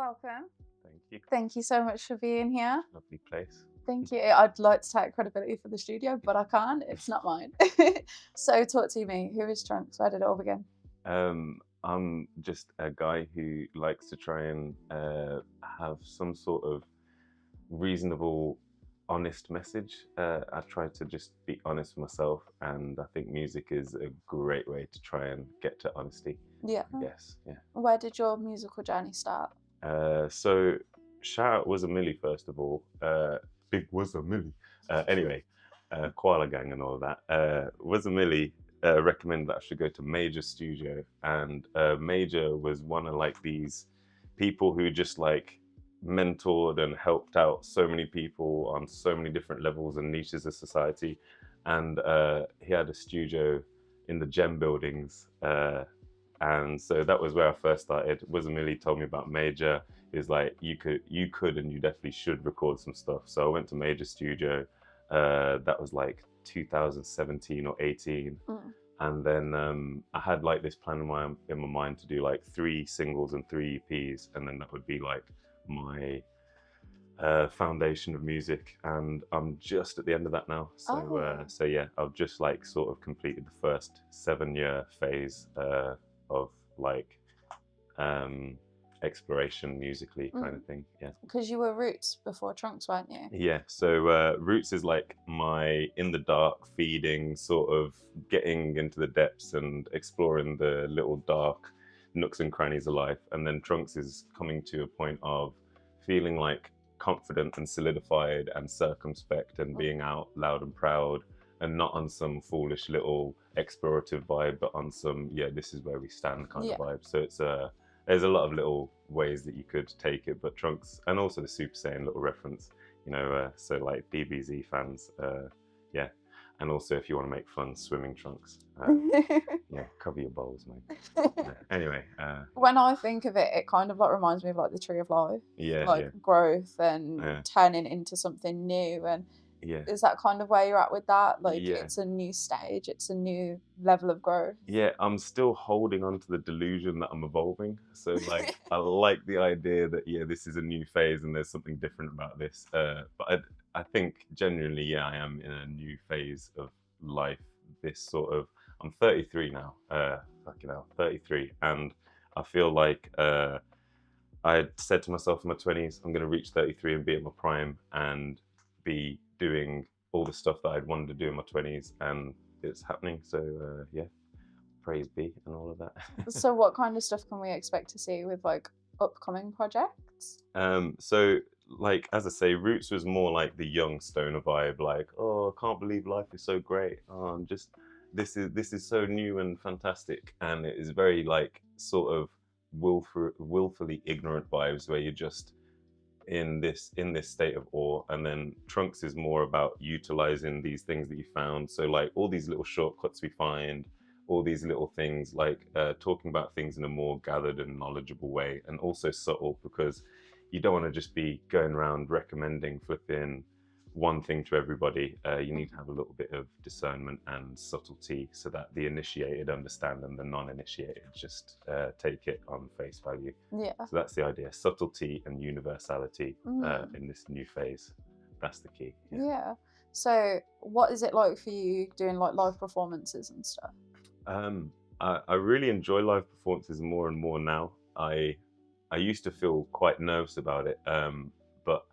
welcome. Thank you. Thank you so much for being here. Lovely place. Thank you. I'd like to take credibility for the studio, but I can't. It's not mine. So talk to me. Who is Trunks? Where did it all begin? I'm just a guy who likes to try and have some sort of reasonable, honest message. I try to just be honest with myself, and I think music is a great way to try and get to honesty. Yeah. Yes, yeah. Where did your musical journey start? So shout out Was a Millie first of all. Big Was a Millie. Anyway, Koala Gang and all of that. Was a Millie recommended that I should go to Major Studio, and Major was one of like these people who just like mentored and helped out so many people on so many different levels and niches of society. And he had a studio in the Gem buildings. And so that was where I first started. Wizamili told me about Major. He was like, you could and you definitely should record some stuff. So I went to Major Studio. That was like 2017 or 18. And then I had like this plan in my mind to do like 3 singles and 3 EPs. And then that would be like my foundation of music. And I'm just at the end of that now. So, so yeah, I've just like sort of completed the first 7-year phase of like exploration musically kind of thing. Yeah, because you were Roots before Trunks, weren't you? Yeah, so Roots is like my in the dark feeding, sort of getting into the depths and exploring the little dark nooks and crannies of life. And then Trunks is coming to a point of feeling like confident and solidified and circumspect and being out loud and proud, and not on some foolish little explorative vibe, but on some, yeah, this is where we stand kind of vibe. So it's there's a lot of little ways that you could take it, but Trunks, and also the Super Saiyan little reference, you know, so like DBZ fans, yeah. And also if you want to make fun, swimming trunks. Yeah, cover your bowls, mate. Yeah. Anyway. When I think of it, it kind of like reminds me of like the Tree of Life. Yeah, like growth and turning into something new. And is that kind of where you're at with that? Like it's a new stage, it's a new level of growth. Yeah, I'm still holding on to the delusion that I'm evolving. So like, I like the idea that, yeah, this is a new phase and there's something different about this. But I think genuinely, yeah, I am in a new phase of life. This sort of, I'm 33 now, fucking hell, 33. And I feel like I said to myself in my 20s, I'm going to reach 33 and be at my prime and be doing all the stuff that I'd wanted to do in my 20s, and it's happening. So yeah, praise be and all of that. So what kind of stuff can we expect to see with like upcoming projects? So like, as I say, Roots was more like the young stoner vibe, like, oh, I can't believe life is so great. I'm just, this is so new and fantastic. And it is very like sort of willfully ignorant vibes where you're just in this state of awe. And then Trunks is more about utilizing these things that you found. So like all these little shortcuts we find, all these little things, like talking about things in a more gathered and knowledgeable way, and also subtle, because you don't want to just be going around recommending flipping one thing to everybody. You need to have a little bit of discernment and subtlety so that the initiated understand and the non-initiated just take it on face value. Yeah. So that's the idea, subtlety and universality in this new phase. That's the key. Yeah. So what is it like for you doing like live performances and stuff? I really enjoy live performances more and more now. I used to feel quite nervous about it, but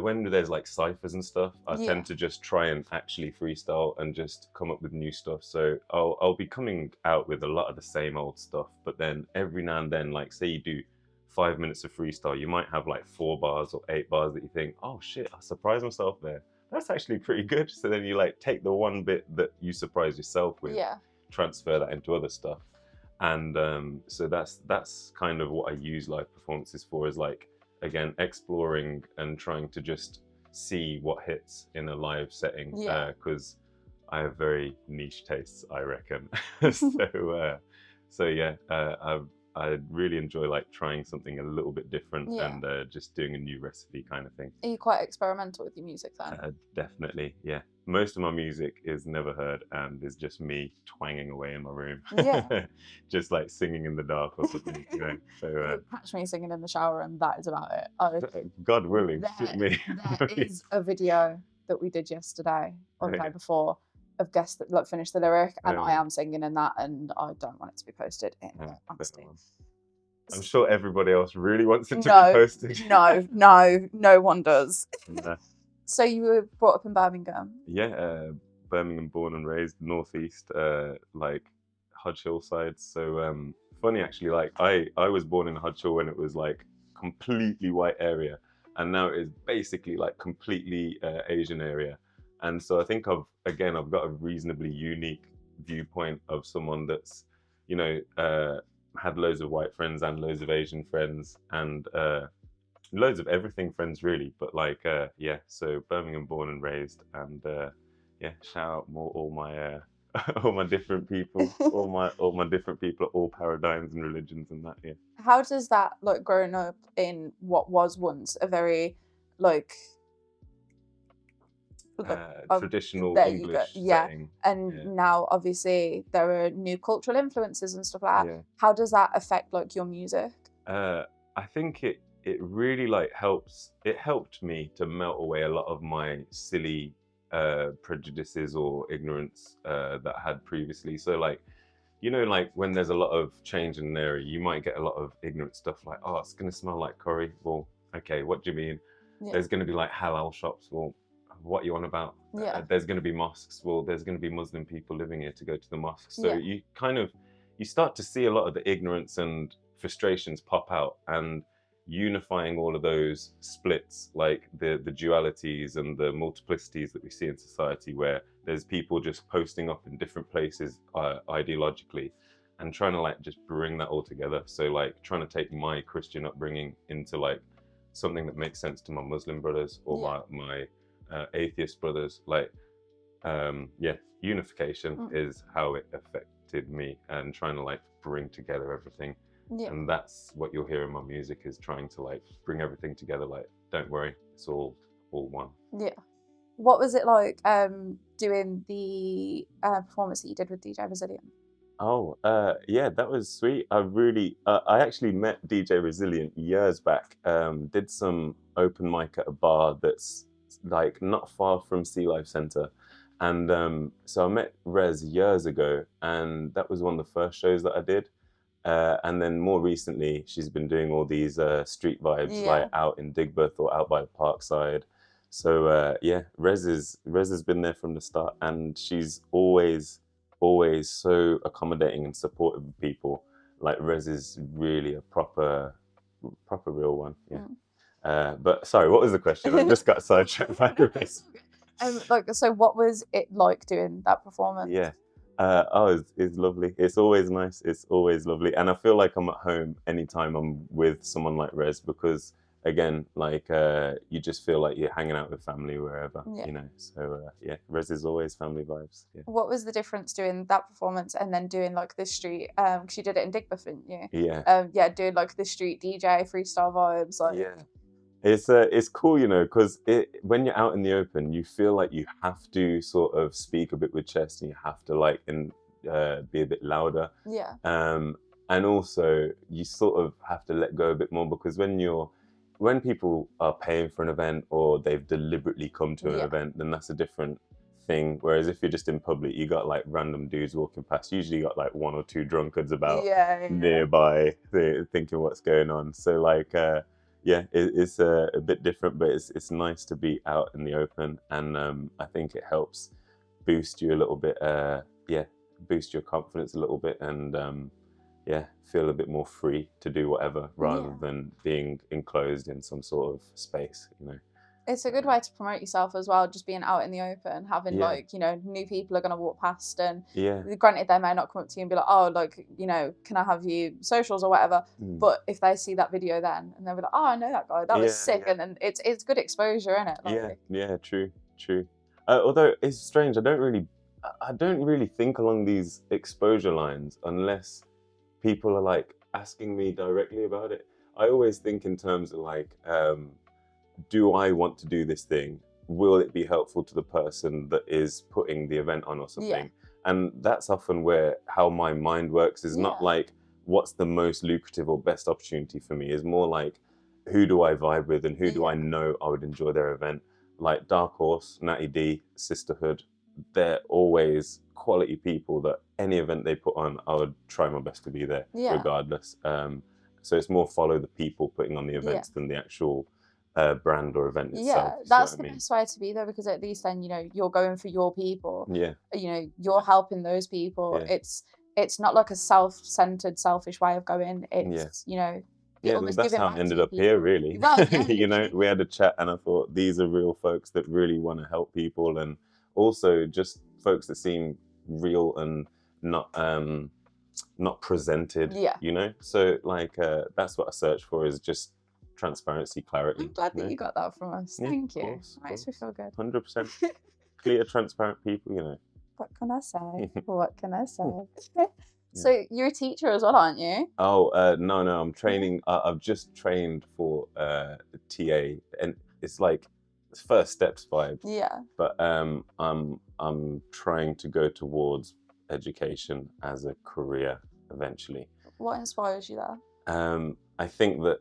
when there's like ciphers and stuff, I tend to just try and actually freestyle and just come up with new stuff. So I'll be coming out with a lot of the same old stuff, but then every now and then, like say you do 5 minutes of freestyle, you might have like 4 bars or 8 bars that you think, oh shit, I surprised myself there. That's actually pretty good. So then you like take the one bit that you surprise yourself with, transfer that into other stuff. And so that's kind of what I use live performances for, is like, again, exploring and trying to just see what hits in a live setting, because I have very niche tastes, I reckon. So yeah, I really enjoy like trying something a little bit different and just doing a new recipe kind of thing. Are you quite experimental with your music then? Definitely, yeah. Most of my music is never heard and is just me twanging away in my room. Yeah. Just like singing in the dark or something, you know. So You catch me singing in the shower and that is about it. God willing, shoot me. There is a video that we did yesterday or the day before of guests that like finished the lyric, and I am singing in that, and I don't want it to be posted in honesty. I'm sure everybody else really wants it to be posted. No one does. No. So you were brought up in Birmingham? Yeah, Birmingham born and raised, northeast, like Hodge Hill side. So funny actually, like I was born in Hodge Hill when it was like completely white area, and now it is basically like completely Asian area. And so I think I've got a reasonably unique viewpoint of someone that's, you know, had loads of white friends and loads of Asian friends and loads of everything friends really. But like yeah, so Birmingham born and raised, and yeah, shout out all my all my different people, all my different people, all paradigms and religions and that. Yeah. How does that, like, growing up in what was once a very like traditional there English you go. Yeah. setting. And now obviously there are new cultural influences and stuff like that. Yeah. How does that affect like your music? I think it really like helped me to melt away a lot of my silly prejudices or ignorance that I had previously. So like, you know, like when there's a lot of change in an area, you might get a lot of ignorant stuff like, oh, it's gonna smell like curry. Well, okay, what do you mean? Yeah. There's gonna be like halal shops. Well, what are you on about? Yeah. There's gonna be mosques. Well, there's gonna be Muslim people living here to go to the mosque. So you start to see a lot of the ignorance and frustrations pop out, and unifying all of those splits, like the dualities and the multiplicities that we see in society, where there's people just posting up in different places ideologically, and trying to like just bring that all together. So like trying to take my Christian upbringing into like something that makes sense to my Muslim brothers or my atheist brothers. Like yeah, unification is how it affected me, and trying to like bring together everything. Yeah. And that's what you'll hear in my music, is trying to like bring everything together. Like, don't worry, it's all one. Yeah. What was it like doing the performance that you did with DJ Resilient? Oh, yeah, that was sweet. I actually met DJ Resilient years back. Did some open mic at a bar that's like not far from Sea Life Centre. And so I met Rez years ago, and that was one of the first shows that I did. And then more recently, she's been doing all these street vibes, like out in Digbeth or out by the Parkside. So yeah, Rez has been there from the start, and she's always so accommodating and supportive of people. Like Rez is really a proper real one. Yeah. But sorry, what was the question? I just got sidetracked by the race. Like, so what was it like doing that performance? Yeah. Oh, it's lovely. It's always nice. It's always lovely. And I feel like I'm at home anytime I'm with someone like Rez, because again, like you just feel like you're hanging out with family wherever, you know. So yeah, Rez is always family vibes. Yeah. What was the difference doing that performance and then doing like the street? Because you did it in Digbeth, didn't you? Yeah. Yeah, doing like the street DJ freestyle vibes. Like, yeah. It's cool, you know, because when you're out in the open, you feel like you have to sort of speak a bit with chest, and you have to like be a bit louder. Yeah. And also you sort of have to let go a bit more, because when people are paying for an event or they've deliberately come to an event, then that's a different thing. Whereas if you're just in public, you got like random dudes walking past. Usually you got like one or two drunkards about nearby thinking what's going on. So like yeah, it's a bit different, but it's nice to be out in the open, and I think it helps boost you a little bit. Yeah, boost your confidence a little bit, and yeah, feel a bit more free to do whatever, rather than being enclosed in some sort of space, you know. It's a good way to promote yourself as well, just being out in the open, having like, you know, new people are going to walk past, and granted they may not come up to you and be like, oh, like, you know, can I have you socials or whatever, but if they see that video then, and they'll be like, oh, I know that guy, that was sick, and then it's good exposure, isn't it? Like, yeah, true. Although it's strange, I don't really think along these exposure lines unless people are like asking me directly about it, I always think in terms of like, do I want to do this thing? Will it be helpful to the person that is putting the event on or something? Yeah. And that's often where how my mind works is not like what's the most lucrative or best opportunity for me. Is more like who do I vibe with and who do I know I would enjoy their event. Like Dark Horse, Natty D, Sisterhood, they're always quality people that any event they put on, I would try my best to be there regardless. So it's more follow the people putting on the events than the actual brand or event itself. Yeah, that's the best way to be though, because at least then, you know, you're going for your people. Yeah. You know, you're helping those people. Yeah. It's not like a self-centered, selfish way of going. It's, you know, that's how I ended up here, really. Well, you know, we had a chat and I thought these are real folks that really want to help people, and also just folks that seem real and not presented. Yeah. You know, so like that's what I search for, is just transparency, clarity. I'm glad that you got that from us. Thank you. Course, makes me feel good. 100%. Clear, transparent people, you know. What can I say? What can I say? So you're a teacher as well, aren't you? Oh, no, I'm training. I've just trained for TA, and it's like first steps vibes. Yeah. But I'm trying to go towards education as a career eventually. What inspires you there? I think that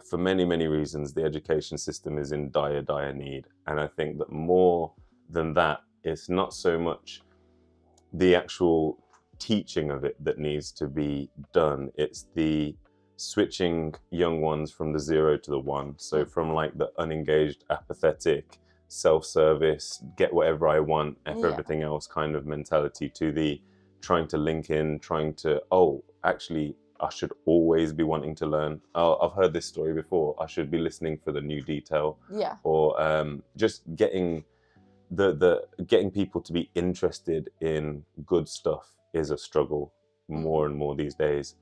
for many, many reasons, the education system is in dire need. And I think that more than that, it's not so much the actual teaching of it that needs to be done. It's the switching young ones from the 0 to the 1. So from like the unengaged, apathetic, self-service, get whatever I want, everything else kind of mentality, to the trying to link in, trying to, oh, actually, I should always be wanting to learn. Oh, I've heard this story before. I should be listening for the new detail. Yeah. Or just getting getting people to be interested in good stuff is a struggle more and more these days.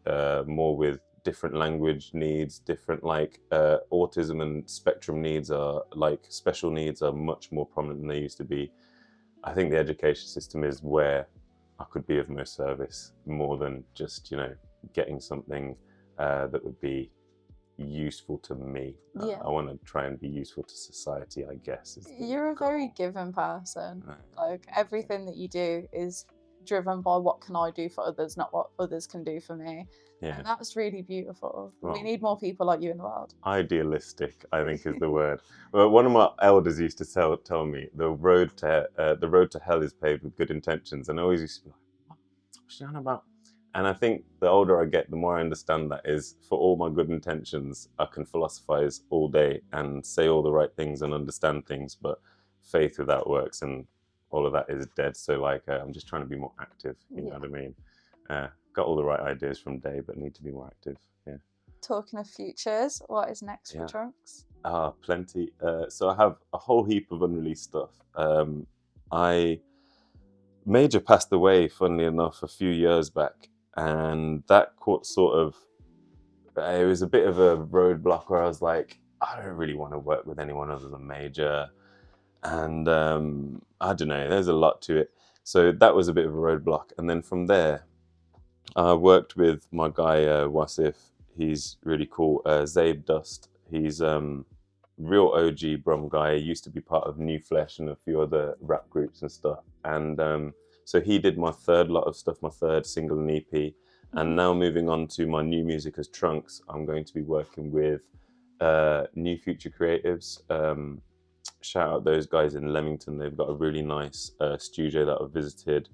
More with different language needs, different like autism and spectrum needs are like special needs are much more prominent than they used to be. I think the education system is where I could be of most service, more than just, you know, getting something that would be useful to me. I want to try and be useful to society, I guess. You're a very given person. Like everything that you do is driven by what can I do for others, not what others can do for me. Yeah. And that's really beautiful. Well, we need more people like you in the world. Idealistic, I think, is the word. Well, one of my elders used to tell me the road to hell is paved with good intentions, and I always used to be like, what's she on about? And I think the older I get, the more I understand that is, for all my good intentions, I can philosophize all day and say all the right things and understand things, but faith without works and all of that is dead. So like, I'm just trying to be more active, you know what I mean? Got all the right ideas from day, but need to be more active, yeah. Talking of futures, what is next for Trunks? Plenty. So I have a whole heap of unreleased stuff. Major passed away, funnily enough, a few years back. And that sort of, it was a bit of a roadblock where I was like, I don't really want to work with anyone other than Major. And I don't know, there's a lot to it. So that was a bit of a roadblock. And then from there, I worked with my guy, Wasif. He's really cool. Zabe Dust. He's real OG Brum guy. He used to be part of New Flesh and a few other rap groups and stuff. And so he did my third lot of stuff, my third single and EP. And now moving on to my new music as Trunks, I'm going to be working with New Future Creatives. Shout out those guys in Leamington. They've got a really nice studio that I've visited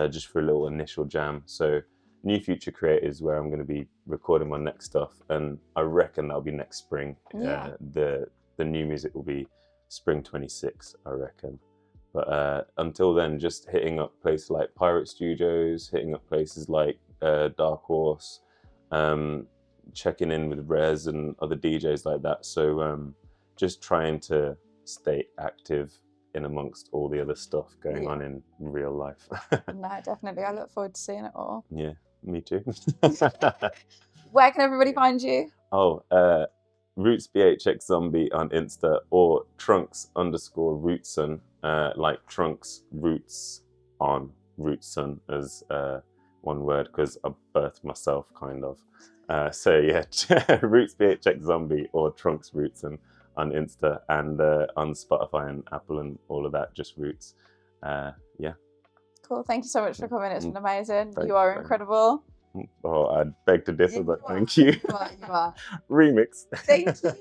just for a little initial jam. So New Future Creatives, where I'm going to be recording my next stuff. And I reckon that'll be next spring. Yeah. The new music will be spring 26, I reckon. But until then, just hitting up places like Pirate Studios, hitting up places like Dark Horse, checking in with Rez and other DJs like that. So just trying to stay active in amongst all the other stuff going on in real life. No, definitely. I look forward to seeing it all. Yeah, me too. Where can everybody find you? Oh, Roots BHX Zombie on Insta, or Trunks_Rootson, like Trunks Roots on Rootson, as one word, because I birthed myself, kind of. So yeah, Roots BHX Zombie, or Trunks Roots, and on Insta, and on Spotify and Apple and all of that, just Roots. Yeah. Cool. Thank you so much for coming. It's been amazing. You are incredible. Oh, I'd beg to differ, but thank you. You are. Remix. Thank you.